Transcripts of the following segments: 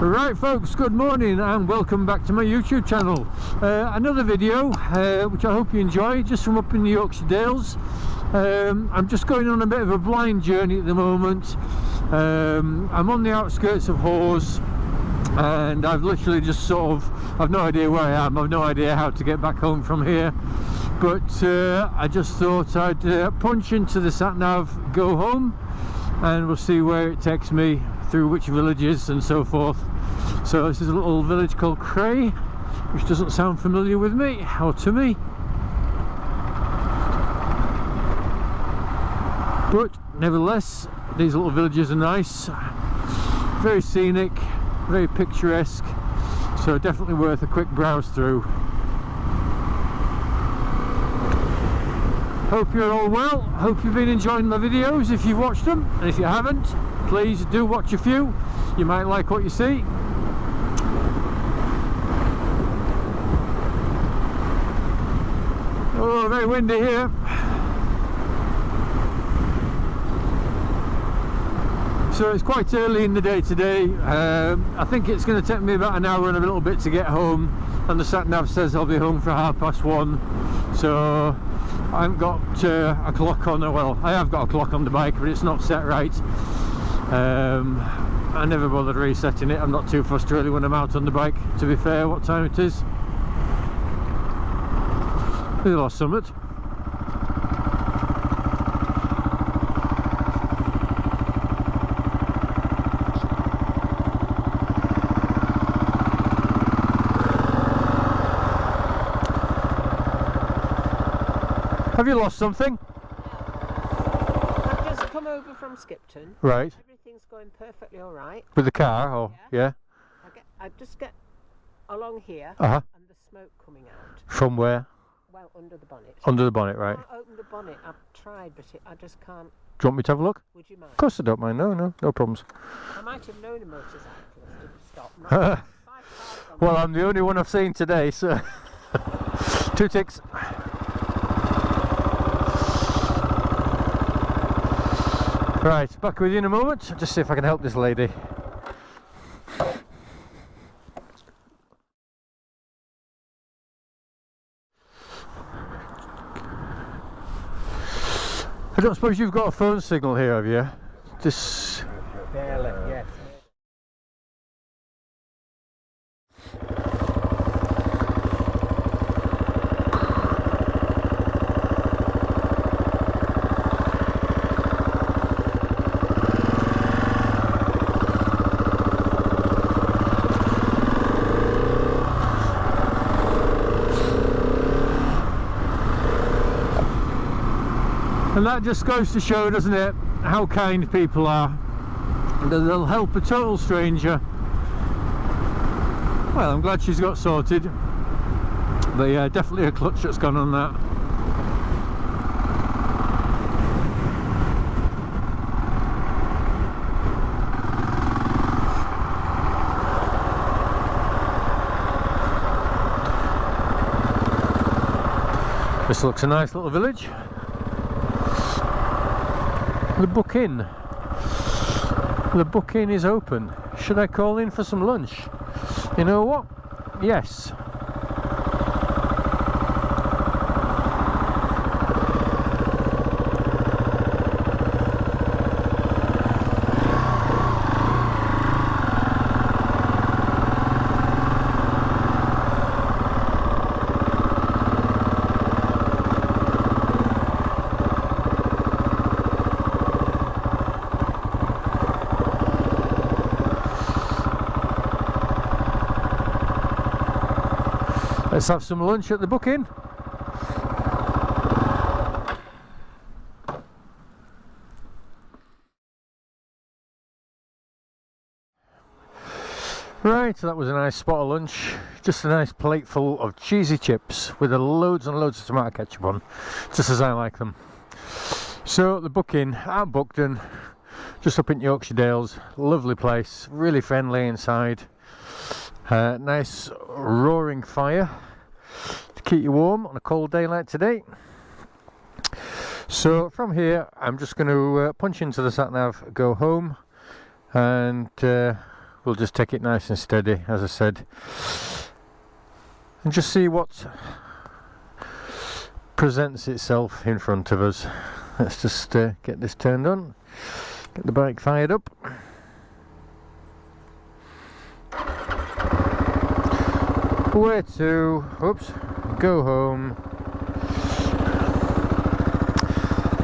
Right folks, good morning and welcome back to my YouTube channel. Another video which I hope you enjoy, just from up in the Yorkshire Dales. I'm just going on a bit of a blind journey at the moment. I'm on the outskirts of Hawes and I've literally just I've no idea where I am, I've no idea how to get back home from here, but I just thought I'd punch into the sat-nav, go home, and we'll see where it takes me, through which villages and so forth. So this is a little village called Cray, which doesn't sound familiar with me or to me, but nevertheless these little villages are nice, very scenic, very picturesque, so definitely worth a quick browse through. Hope you're all well, hope you've been enjoying my videos if you've watched them, and if you haven't, please do watch a few, you might like what you see. Oh, very windy here. So it's quite early in the day today. I think it's going to take me about an hour and a little bit to get home, and the sat nav says I'll be home for 1:30, so I haven't got a clock on. Well, I have got a clock on the bike, but it's not set right. I never bothered resetting it. I'm not too fussed really when I'm out on the bike, to be fair, what time it is. We lost summit. Have you lost something? I've just come over from Skipton. Right. Everything's going perfectly all right. With the car, or yeah? I just get along here, Uh-huh. and the smoke coming out. From where? Well, under the bonnet. Under the bonnet, right. I can't open the bonnet. I've tried, but I just can't. Do you want me to have a look? Would you mind? Of course I don't mind, no problems. I might have known a motorcyclist to stop. 5 cars on Well, I'm the only one I've seen today, so 2 ticks. Right, back with you in a moment. Just see if I can help this lady. I don't suppose you've got a phone signal here, have you? This... Barely, yes. And that just goes to show, doesn't it, how kind people are. That they'll help a total stranger. Well, I'm glad she's got sorted. But yeah, definitely a clutch that's gone on that. This looks a nice little village. The Book Inn. The Book Inn is open. Should I call in for some lunch? You know what? Yes. Let's have some lunch at the Book Inn. Right, that was a nice spot of lunch. Just a nice plate full of cheesy chips with loads and loads of tomato ketchup on, just as I like them. So the Book Inn at Buckden, just up in Yorkshire Dales. Lovely place, really friendly inside. Nice roaring fire to keep you warm on a cold day like today. So from here I'm just going to punch into the sat nav, go home, and we'll just take it nice and steady, as I said, and just see what presents itself in front of us. Let's just get this turned on, get the bike fired up. Where to? Oops, go home.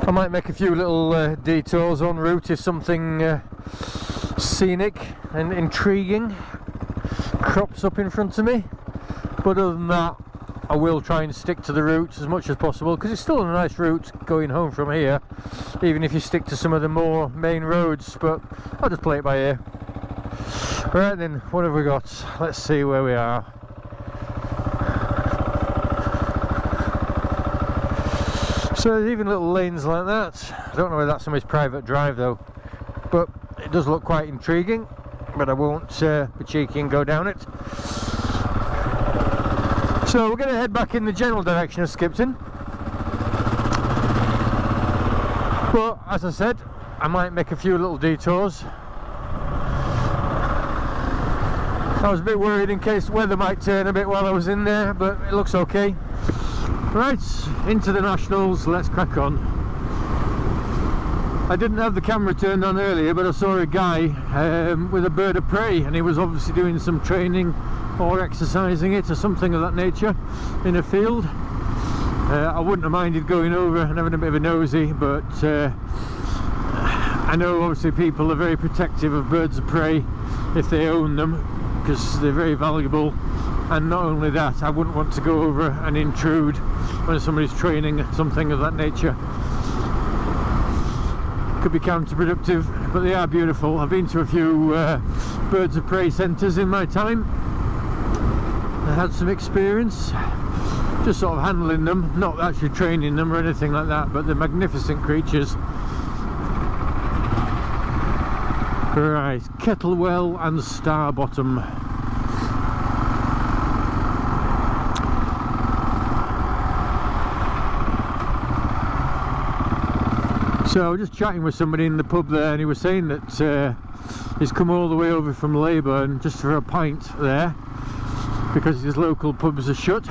I might make a few little detours en route if something scenic and intriguing crops up in front of me, but other than that I will try and stick to the route as much as possible, because it's still a nice route going home from here, even if you stick to some of the more main roads, but I'll just play it by ear. Right then, what have we got? Let's see where we are. So there's even little lanes like that. I don't know whether that's somebody's private drive though, but it does look quite intriguing, but I won't be cheeky and go down it. So we're going to head back in the general direction of Skipton, but as I said, I might make a few little detours. I was a bit worried in case the weather might turn a bit while I was in there, but it looks okay. Right, into the Nationals, let's crack on. I didn't have the camera turned on earlier, but I saw a guy with a bird of prey, and he was obviously doing some training or exercising it or something of that nature in a field. I wouldn't have minded going over and having a bit of a nosy, but I know obviously people are very protective of birds of prey if they own them, because they're very valuable. And not only that, I wouldn't want to go over and intrude when somebody's training something of that nature. Could be counterproductive, but they are beautiful. I've been to a few birds of prey centres in my time. I had some experience just sort of handling them, not actually training them or anything like that, but they're magnificent creatures. Right, Kettlewell and Starbottom. So I was just chatting with somebody in the pub there, and he was saying that he's come all the way over from Leyburn just for a pint there, because his local pubs are shut.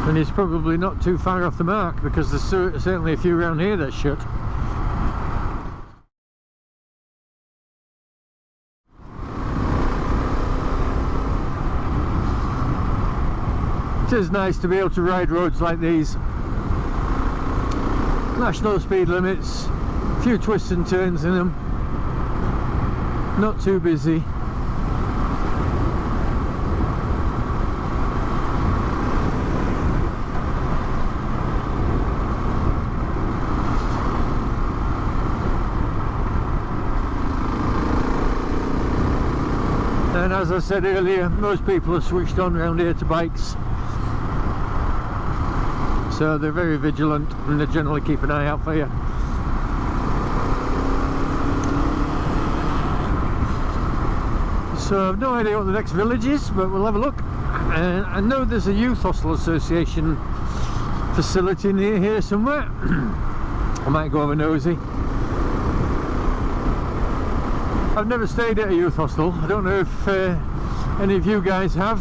And he's probably not too far off the mark, because there's certainly a few around here that's shut. It is nice to be able to ride roads like these. National speed limits, a few twists and turns in them, not too busy. And as I said earlier, most people are switched on around here to bikes. So they're very vigilant, and they generally keep an eye out for you. So I've no idea what the next village is, but we'll have a look. I know there's a youth hostel association facility near here somewhere. I might go have a nosy. I've never stayed at a youth hostel. I don't know if any of you guys have.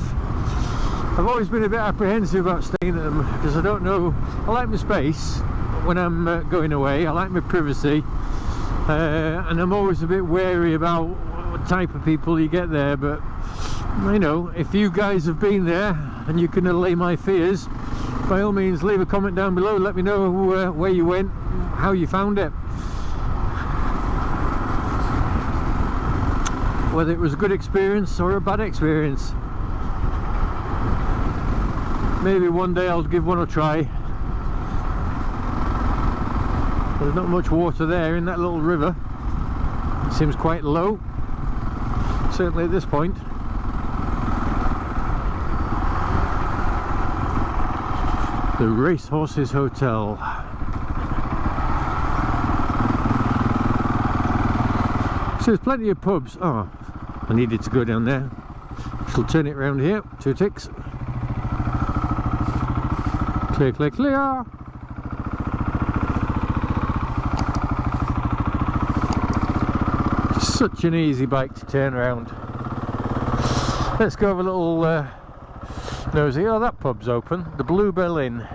I've always been a bit apprehensive about staying at them, because I don't know, I like my space when I'm going away, I like my privacy, and I'm always a bit wary about what type of people you get there. But you know, if you guys have been there and you can allay my fears, by all means leave a comment down below, let me know where you went, how you found it, whether it was a good experience or a bad experience. Maybe one day I'll give one a try. There's not much water there in that little river. It seems quite low, certainly at this point. The Racehorses Hotel. So there's plenty of pubs. Oh, I needed to go down there. Shall turn it around here. 2 ticks. Clear, clear, clear. Such an easy bike to turn around. Let's go have a little nosy. Oh, that pub's open. The Bluebell Inn.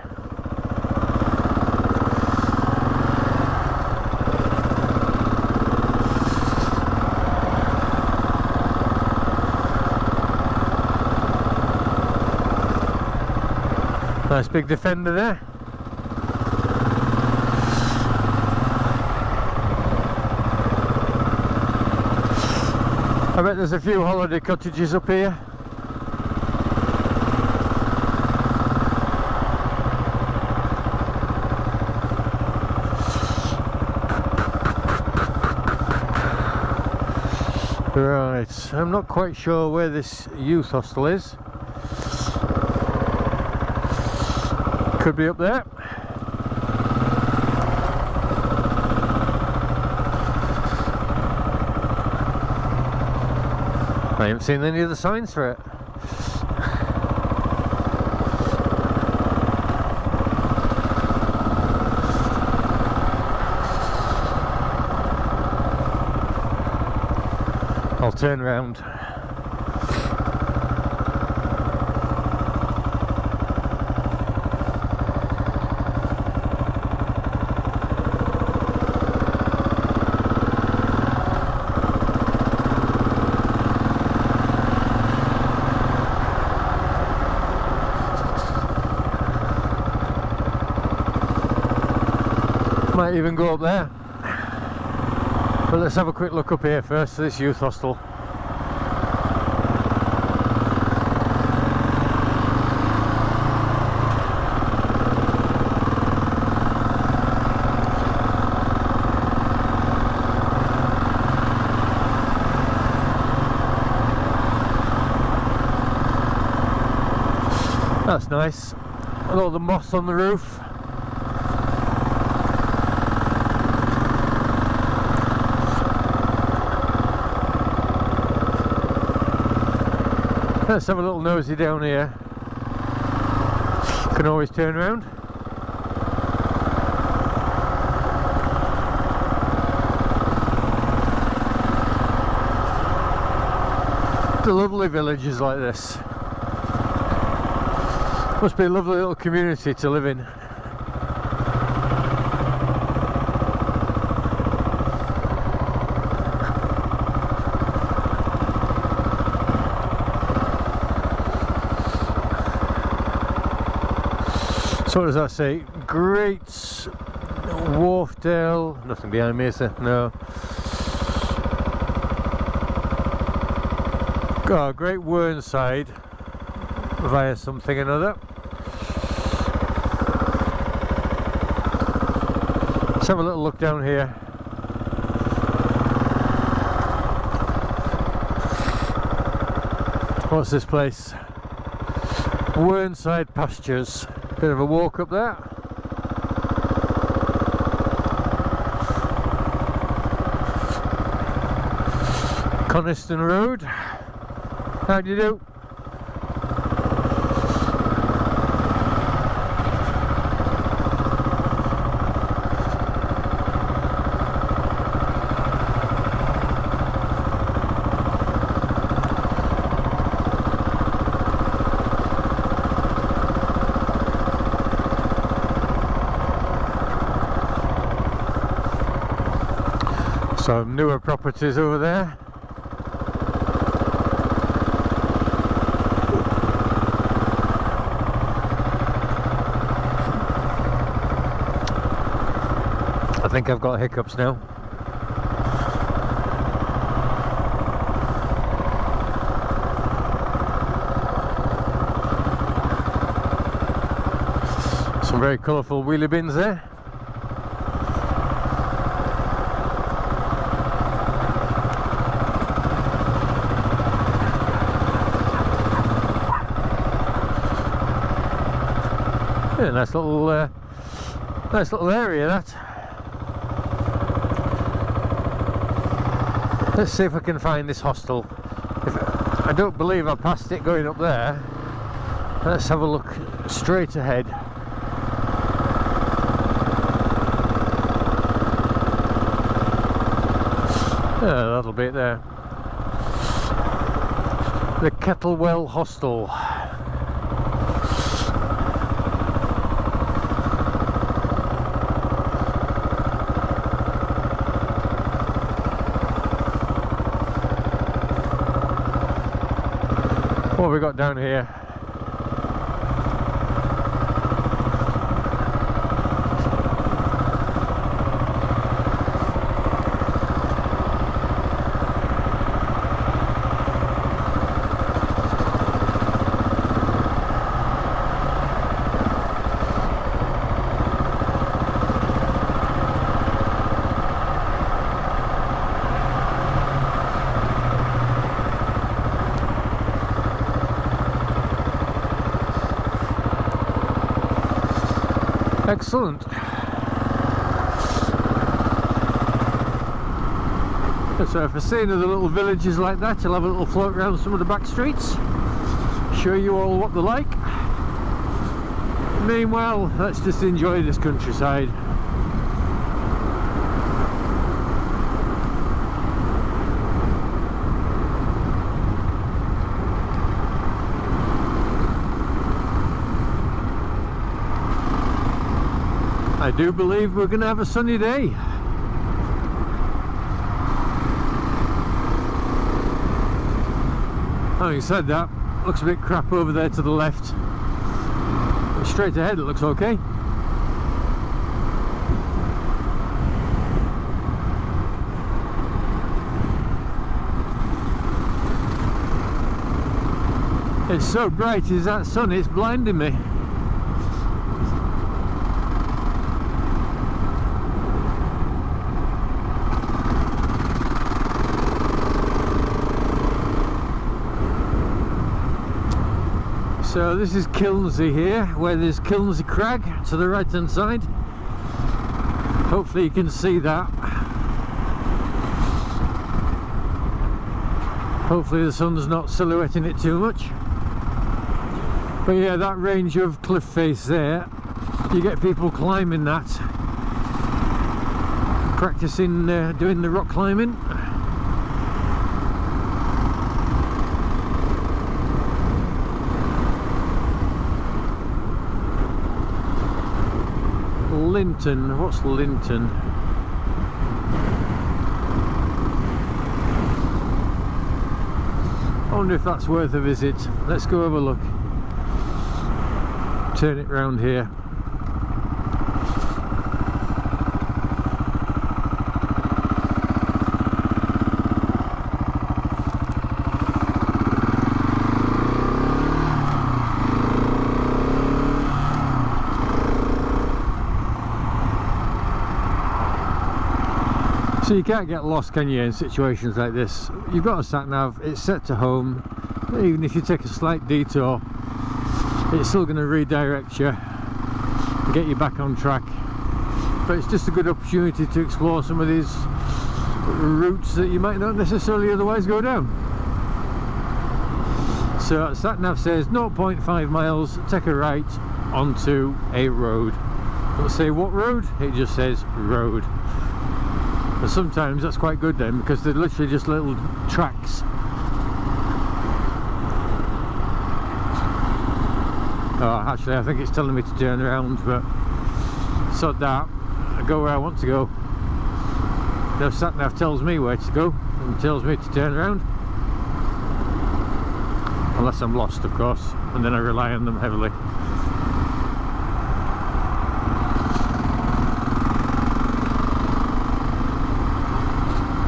Nice big Defender there. I bet there's a few holiday cottages up here. Right, I'm not quite sure where this youth hostel is. Could be up there. I haven't seen any of the signs for it. I'll turn round. Might even go up there, but let's have a quick look up here first to this youth hostel. That's nice, with all the moss on the roof. Let's have a little nosy down here. Can always turn around. The lovely villages like this. Must be a lovely little community to live in. So what does that say? Great Wharfdale. Nothing behind me, is there? No. Oh, Great Whernside via something or another. Let's have a little look down here. What's this place? Whernside Pastures. Bit of a walk up there. Coniston Road. How do you do? Some newer properties over there. I think I've got hiccups now. Some very colourful wheelie bins there. Yeah, nice little area that. Let's see if I can find this hostel. I don't believe I passed it going up there. Let's have a look straight ahead. Yeah, that'll be it there. The Kettlewell Hostel. What have we got down here? Excellent. So if I see another little villages like that, I'll have a little float around some of the back streets, show you all what they're like. Meanwhile, let's just enjoy this countryside. I do believe we're going to have a sunny day. Having said that, looks a bit crap over there to the left. But straight ahead it looks okay. It's so bright, is that sun, it's blinding me. So this is Kilnsey here, where there's Kilnsey Crag to the right hand side. Hopefully you can see that. Hopefully the sun's not silhouetting it too much. But yeah, that range of cliff face there, you get people climbing that, practicing doing the rock climbing. Linton, what's Linton? I wonder if that's worth a visit. Let's go have a look. Turn it round here. So you can't get lost, can you, in situations like this? You've got a sat nav, it's set to home. Even if you take a slight detour, it's still going to redirect you and get you back on track. But it's just a good opportunity to explore some of these routes that you might not necessarily otherwise go down. So sat nav says 0.5 miles, take a right onto a road. Let's say what road? It just says road. But sometimes that's quite good then, because they're literally just little tracks. Oh, actually I think it's telling me to turn around, but sod that. I go where I want to go. No sat nav tells me where to go and tells me to turn around. Unless I'm lost, of course, and then I rely on them heavily.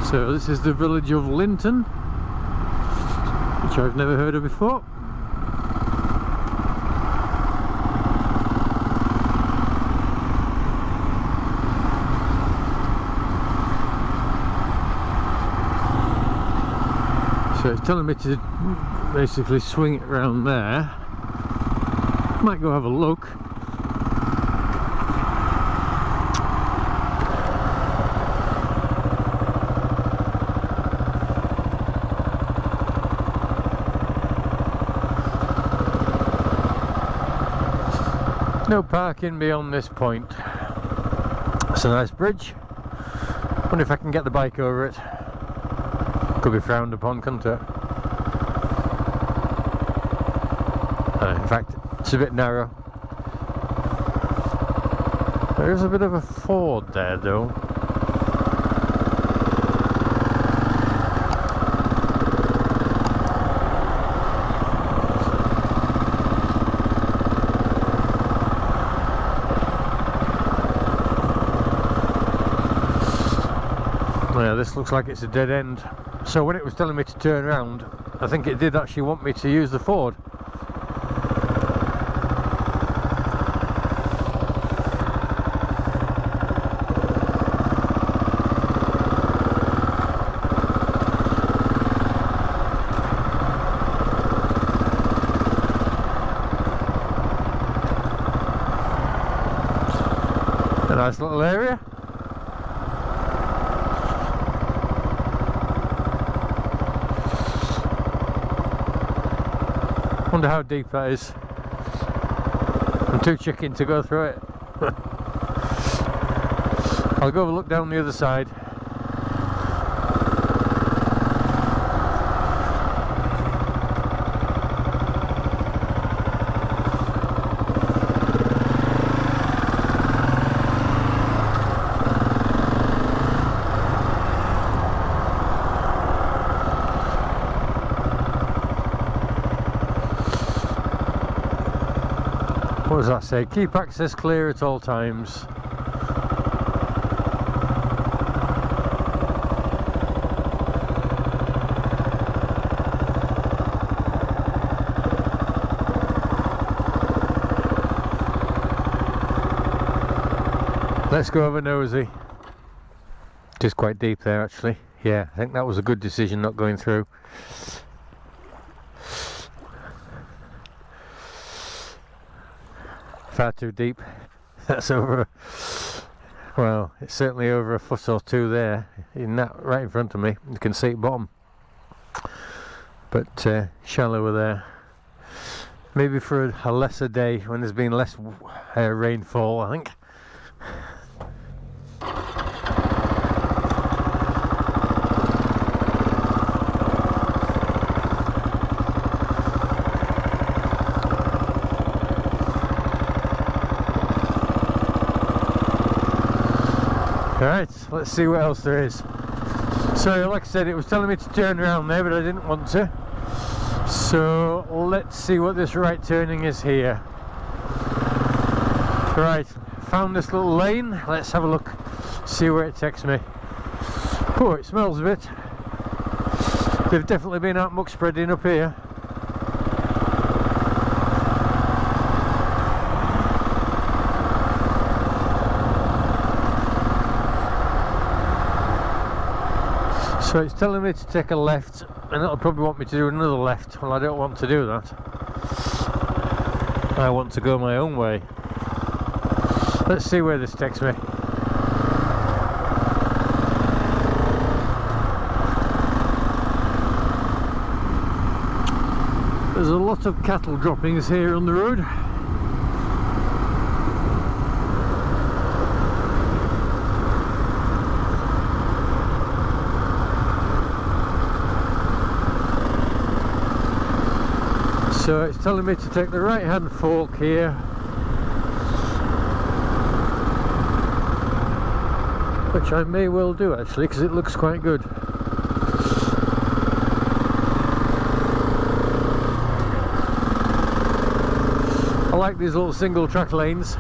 So this is the village of Linton, which I've never heard of before. So it's telling me to basically swing it around there. Might go have a look. No parking beyond this point. It's a nice bridge. Wonder if I can get the bike over it. Could be frowned upon, couldn't it? In fact, it's a bit narrow. There is a bit of a ford there though. Yeah, this looks like it's a dead end. So when it was telling me to turn around, I think it did actually want me to use the ford. A nice little area. Wonder how deep that is. I'm too chicken to go through it. I'll go have a look down the other side. What does that say? Keep access clear at all times. Let's go have a nosy. It is quite deep there actually. Yeah, I think that was a good decision not going through. Far too deep. That's over, well, it's certainly over a foot or two there, in that right in front of me. You can see it bottom, but shallower there. Maybe for a lesser day when there's been less rainfall, I think. Alright, let's see what else there is. So like I said, it was telling me to turn around there, but I didn't want to. So let's see what this right turning is here. Right, found this little lane. Let's have a look, see where it takes me. Oh, it smells a bit. They've definitely been out muck spreading up here. So it's telling me to take a left, and it'll probably want me to do another left. Well, I don't want to do that. I want to go my own way. Let's see where this takes me. There's a lot of cattle droppings here on the road. So it's telling me to take the right hand fork here, which I may well do actually, because it looks quite good. I like these little single track lanes.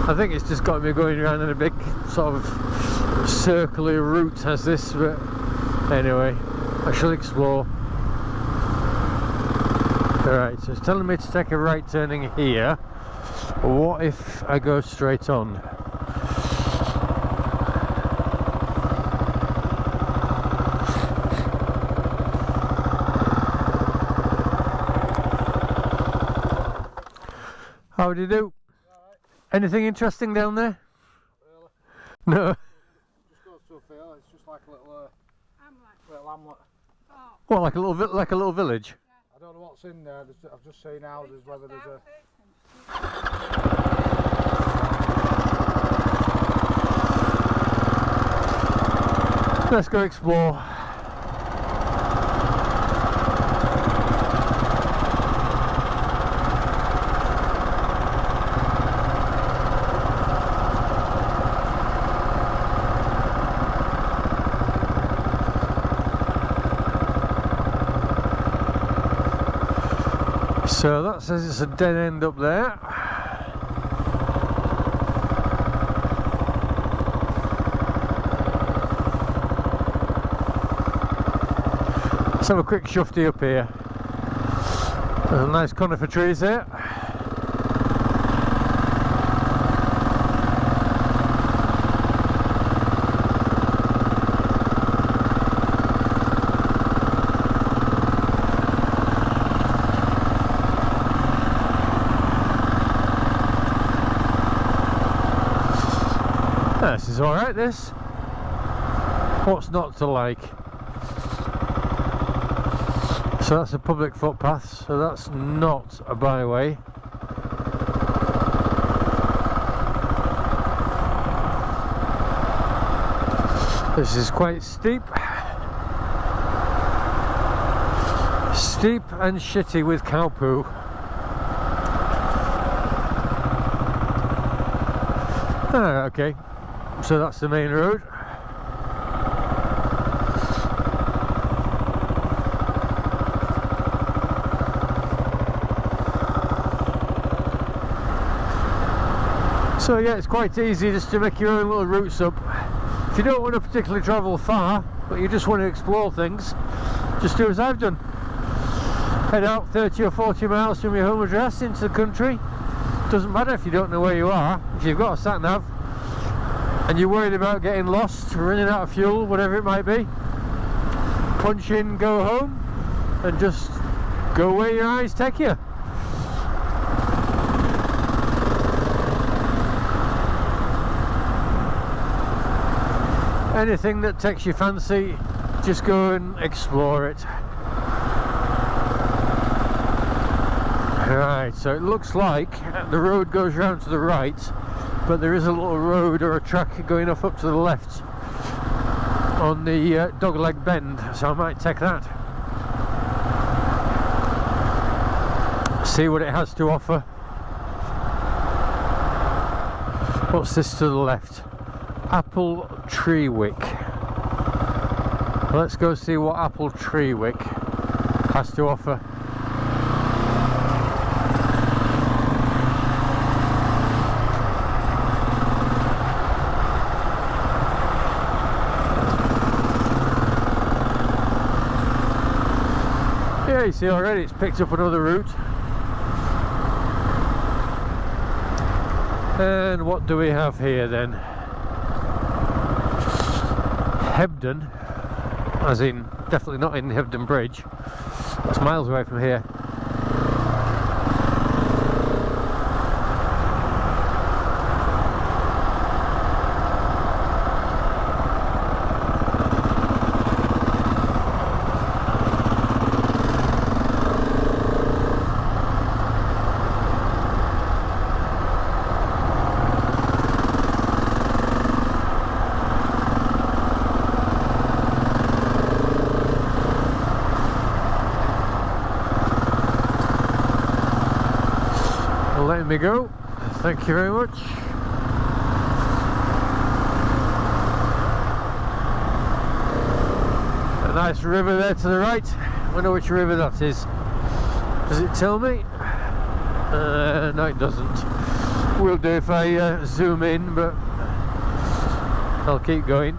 I think it's just got me going around in a big sort of circular route as this, but anyway, I shall explore. Alright, so it's telling me to take a right turning here. What if I go straight on? How do you do? Anything interesting down there? Really? No. Just goes to a field. It's just like a little hamlet. Oh. What, like a little village? I don't don't know what's in there. I've just seen houses, whether there's a... Let's go explore. So that says it's a dead end up there. Let's have a quick shufty up here. There's a nice conifer trees there. This is alright, this. What's not to like? So that's a public footpath, so that's not a byway. This is quite steep. Steep and shitty with cow poo. Ah, okay. So that's the main road. So yeah, it's quite easy just to make your own little routes up. If you don't want to particularly travel far, but you just want to explore things, just do as I've done. Head out 30 or 40 miles from your home address into the country. Doesn't matter if you don't know where you are. If you've got a sat nav and you're worried about getting lost, running out of fuel, whatever it might be, punch in, go home, and just go where your eyes take you. Anything that takes your fancy, just go and explore it. Right, so it looks like the road goes round to the right, but there is a little road or a track going off up to the left on the Dogleg Bend, so I might take that. See what it has to offer. What's this to the left? Apple Tree Wick. Let's go see what Apple Tree Wick has to offer. Yeah, you see already it's picked up another route. And what do we have here then? Hebden, as in definitely not in Hebden Bridge. That's miles away from here. Letting me go, thank you very much. A nice river there to the right. I wonder which river that is. Does it tell me? No, it doesn't. Will do if I zoom in, but I'll keep going.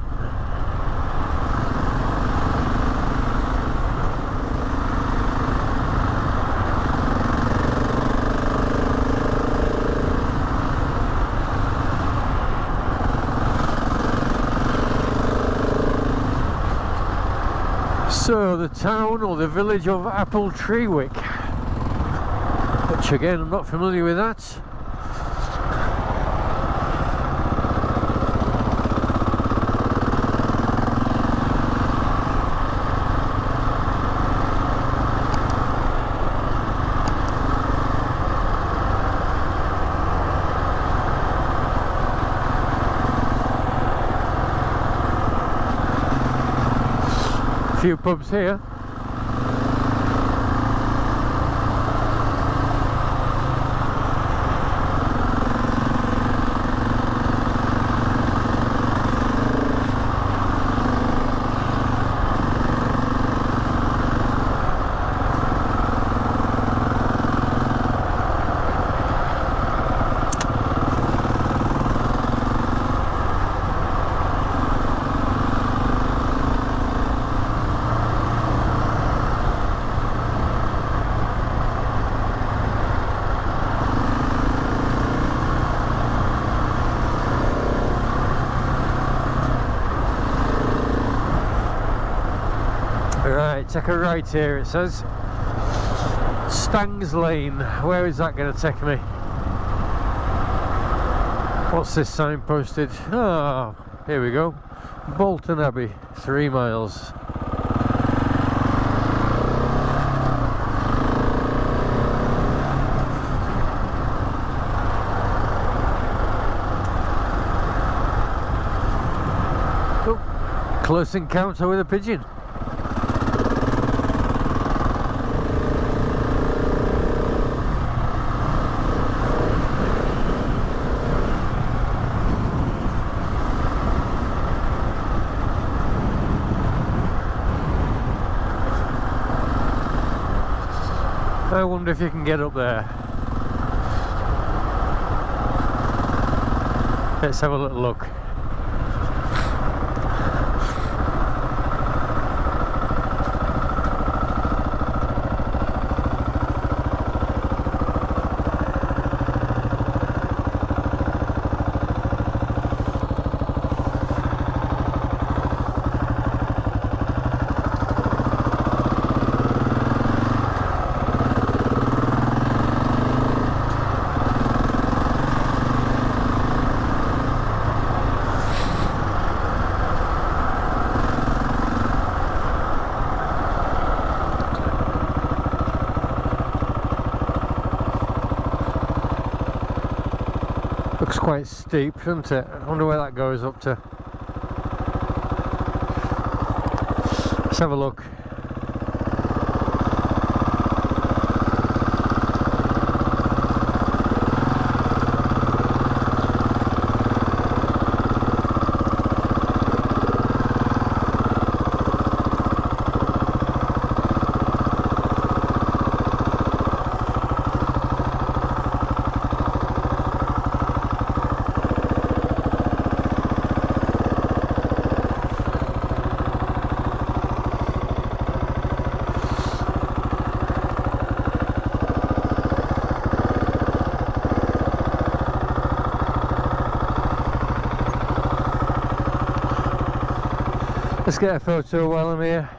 So the town or the village of Apple Tree Wick, which again I'm not familiar with that. few pubs here. Right, take a right here, it says. Stangs Lane. Where is that going to take me? What's this sign posted? Oh, here we go. Bolton Abbey, 3 miles. Oh, close encounter with a pigeon. I wonder if you can get up there. Let's have a little look. Looks quite steep, doesn't it? I wonder where that goes up to. Let's have a look. Let's get a photo while I'm here.